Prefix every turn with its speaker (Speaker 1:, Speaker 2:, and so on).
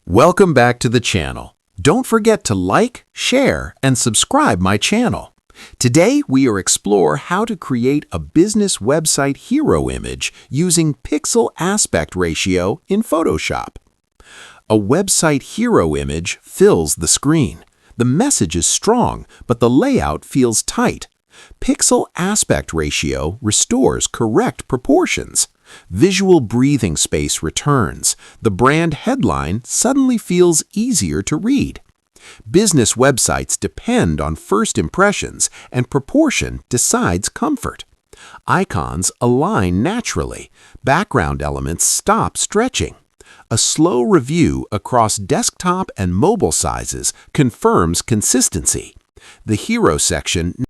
Speaker 1: Welcome back to the channel. Don't forget to like, share, and subscribe my channel. Today, we will explore how to create a business website hero image using pixel aspect ratio in Photoshop. A website hero image fills the screen. The message is strong, but the layout feels tight. Pixel aspect ratio restores correct proportions. Visual breathing space returns. The brand headline suddenly feels easier to read. Business websites depend on first impressions, and proportion decides comfort. Icons align naturally. Background elements stop stretching. A slow review across desktop and mobile sizes confirms consistency. The hero section